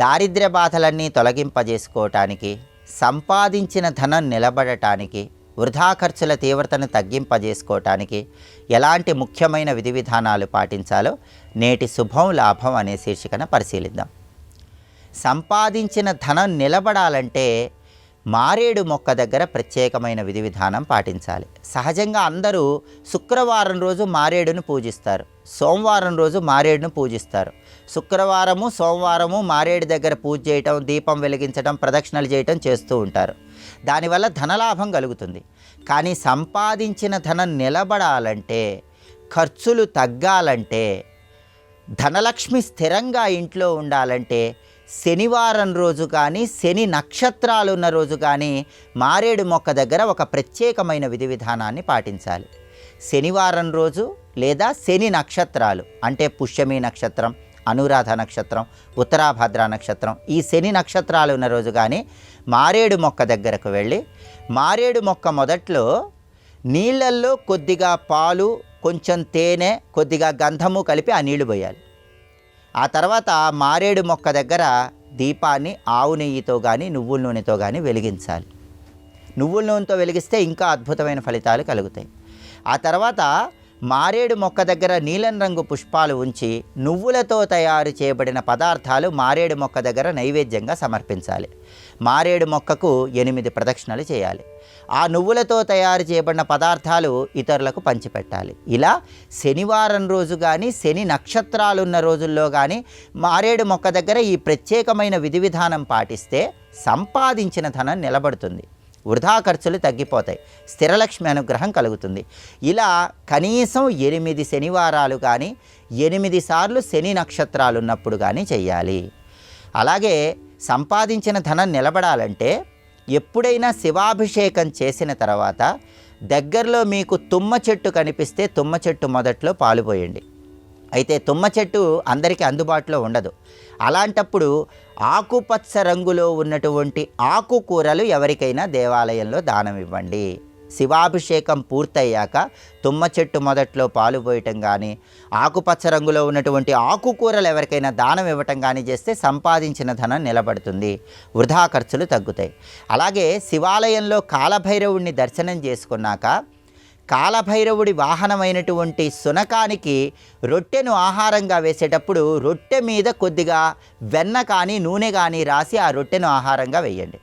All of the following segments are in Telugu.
దారిద్ర్య బాధలన్నీ తొలగింపజేసుకోవటానికి, సంపాదించిన ధనం నిలబడటానికి, వృధా ఖర్చుల తీవ్రతను తగ్గింపజేసుకోవటానికి ఎలాంటి ముఖ్యమైన విధి విధానాలు పాటించాలో నేటి శుభం లాభం అనే శీర్షికన పరిశీలిద్దాం. సంపాదించిన ధనం నిలబడాలంటే మారేడు మొక్క దగ్గర ప్రత్యేకమైన విధి విధానం పాటించాలి. సహజంగా అందరూ శుక్రవారం రోజు మారేడును పూజిస్తారు, సోమవారం రోజు మారేడును పూజిస్తారు. శుక్రవారము సోమవారము మారేడు దగ్గర పూజ చేయటం, దీపం వెలిగించడం, ప్రదక్షిణలు చేయటం చేస్తూ ఉంటారు. దానివల్ల ధనలాభం కలుగుతుంది. కానీ సంపాదించిన ధనం నిలబడాలంటే, ఖర్చులు తగ్గాలంటే, ధనలక్ష్మి స్థిరంగా ఇంట్లో ఉండాలంటే శనివారం రోజు కానీ, శని నక్షత్రాలు ఉన్న రోజు కానీ మారేడు మొక్క దగ్గర ఒక ప్రత్యేకమైన విధి విధానాన్ని పాటించాలి. శనివారం రోజు లేదా శని నక్షత్రాలు అంటే పుష్యమి నక్షత్రం, అనురాధ నక్షత్రం, ఉత్తరాభద్ర నక్షత్రం, ఈ శని నక్షత్రాలు ఉన్న రోజు కానీ మారేడు మొక్క దగ్గరకు వెళ్ళి మారేడు మొక్క మొదట్లో నీళ్ళల్లో కొద్దిగా పాలు, కొంచెం తేనె, కొద్దిగా గంధము కలిపి ఆ నీళ్లు పోయాలి. ఆ తర్వాత మారేడు మొక్క దగ్గర దీపాన్ని ఆవు నెయ్యితో కానీ నువ్వుల నూనెతో కానీ వెలిగించాలి. నువ్వుల నూనెతో వెలిగిస్తే ఇంకా అద్భుతమైన ఫలితాలు కలుగుతాయి. ఆ తర్వాత మారేడు మొక్క దగ్గర నీలం రంగు పుష్పాలు ఉంచి నువ్వులతో తయారు చేయబడిన పదార్థాలు మారేడు మొక్క దగ్గర నైవేద్యంగా సమర్పించాలి. మారేడు మొక్కకు 8 ప్రదక్షిణలు చేయాలి. ఆ నువ్వులతో తయారు చేయబడిన పదార్థాలు ఇతరులకు పంచిపెట్టాలి. ఇలా శనివారం రోజు కానీ, శని నక్షత్రాలున్న రోజుల్లో కానీ మారేడు మొక్క దగ్గర ఈ ప్రత్యేకమైన విధి విధానం పాటిస్తే సంపాదించిన ధనం నిలబడుతుంది, వృధా ఖర్చులు తగ్గిపోతాయి, స్థిరలక్ష్మి అనుగ్రహం కలుగుతుంది. ఇలా కనీసం 8 శనివారాలు కానీ, 8 సార్లు శని నక్షత్రాలు ఉన్నప్పుడు కానీ చెయ్యాలి. అలాగే సంపాదించిన ధనం నిలబడాలంటే ఎప్పుడైనా శివాభిషేకం చేసిన తర్వాత దగ్గరలో మీకు తుమ్మ చెట్టు కనిపిస్తే తుమ్మ చెట్టు మొదట్లో పాలు పోయండి. అయితే తుమ్మ చెట్టు అందరికీ అందుబాటులో ఉండదు. అలాంటప్పుడు ఆకుపచ్చ రంగులో ఉన్నటువంటి ఆకుకూరలు ఎవరికైనా దేవాలయంలో దానం ఇవ్వండి. శివాభిషేకం పూర్తయ్యాక తుమ్మ చెట్టు మొదట్లో పాలు పోయటం కానీ, ఆకుపచ్చ రంగులో ఉన్నటువంటి ఆకుకూరలు ఎవరికైనా దానం ఇవ్వటం కానీ చేస్తే సంపాదించిన ధనం నిలబడుతుంది, వృధా ఖర్చులు తగ్గుతాయి. అలాగే శివాలయంలో కాలభైరవుడిని దర్శనం చేసుకున్నాక కాలభైరవుడి వాహనమైనటువంటి శునకానికి రొట్టెను ఆహారంగా వేసేటప్పుడు రొట్టె మీద కొద్దిగా వెన్న కానీ నూనె కానీ రాసి ఆ రొట్టెను ఆహారంగా వేయండి.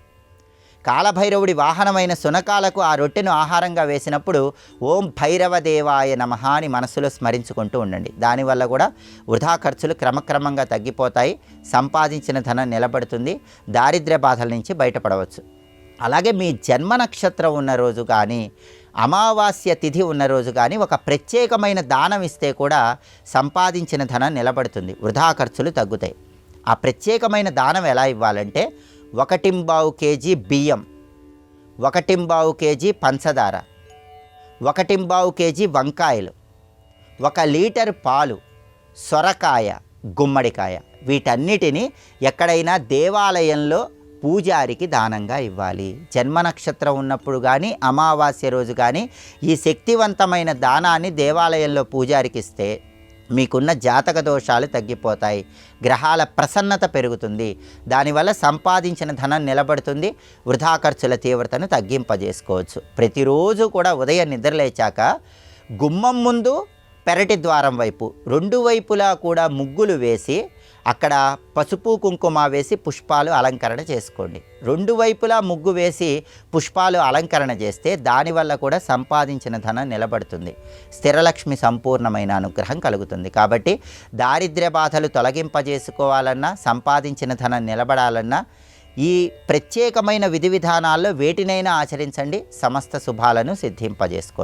కాలభైరవుడి వాహనమైన శునకాలకు ఆ రొట్టెను ఆహారంగా వేసినప్పుడు ఓం భైరవ దేవాయ నమః అని మనసులో స్మరించుకుంటూ ఉండండి. దానివల్ల కూడా వృధా ఖర్చులు క్రమక్రమంగా తగ్గిపోతాయి, సంపాదించిన ధనం నిలబడుతుంది, దారిద్ర్య బాధల నుంచి బయటపడవచ్చు. అలాగే మీ జన్మ నక్షత్రం ఉన్న రోజు కానీ, అమావాస్య తిథి ఉన్న రోజు కానీ ఒక ప్రత్యేకమైన దానం ఇస్తే కూడా సంపాదించిన ధనం నిలబడుతుంది, వృధా ఖర్చులు తగ్గుతాయి. ఆ ప్రత్యేకమైన దానం ఎలా ఇవ్వాలంటే 1.25 కేజీ బియ్యం, 1.25 కేజీ పంచదార, 1.25 కేజీ వంకాయలు, 1 లీటర్ పాలు, సొరకాయ, గుమ్మడికాయ, వీటన్నిటిని ఎక్కడైనా దేవాలయంలో పూజారికి దానంగా ఇవ్వాలి. జన్మ నక్షత్రం ఉన్నప్పుడు కానీ, అమావాస్య రోజు కానీ ఈ శక్తివంతమైన దానాన్ని దేవాలయంలో పూజారికి ఇస్తే మీకున్న జాతక దోషాలు తగ్గిపోతాయి, గ్రహాల ప్రసన్నత పెరుగుతుంది, దానివల్ల సంపాదించిన ధనం నిలబడుతుంది, వృధా ఖర్చుల తీవ్రతను తగ్గింపజేసుకోవచ్చు. ప్రతిరోజు కూడా ఉదయం నిద్రలేచాక గుమ్మం ముందు, పెరటి ద్వారం వైపు 2 వైపులా కూడా ముగ్గులు వేసి అక్కడ పసుపు కుంకుమ వేసి పుష్పాలు అలంకరణ చేసుకోండి. 2 వైపులా ముగ్గు వేసి పుష్పాలు అలంకరణ చేస్తే దానివల్ల కూడా సంపాదించిన ధనం నిలబడుతుంది, స్థిరలక్ష్మి సంపూర్ణమైన అనుగ్రహం కలుగుతుంది. కాబట్టి దారిద్ర్య బాధలు తొలగింపజేసుకోవాలన్నా, సంపాదించిన ధనం నిలబడాలన్నా ఈ ప్రత్యేకమైన విధి విధానాల్లో వేటినైనా ఆచరించండి, సమస్త శుభాలను సిద్ధింపజేసుకోండి.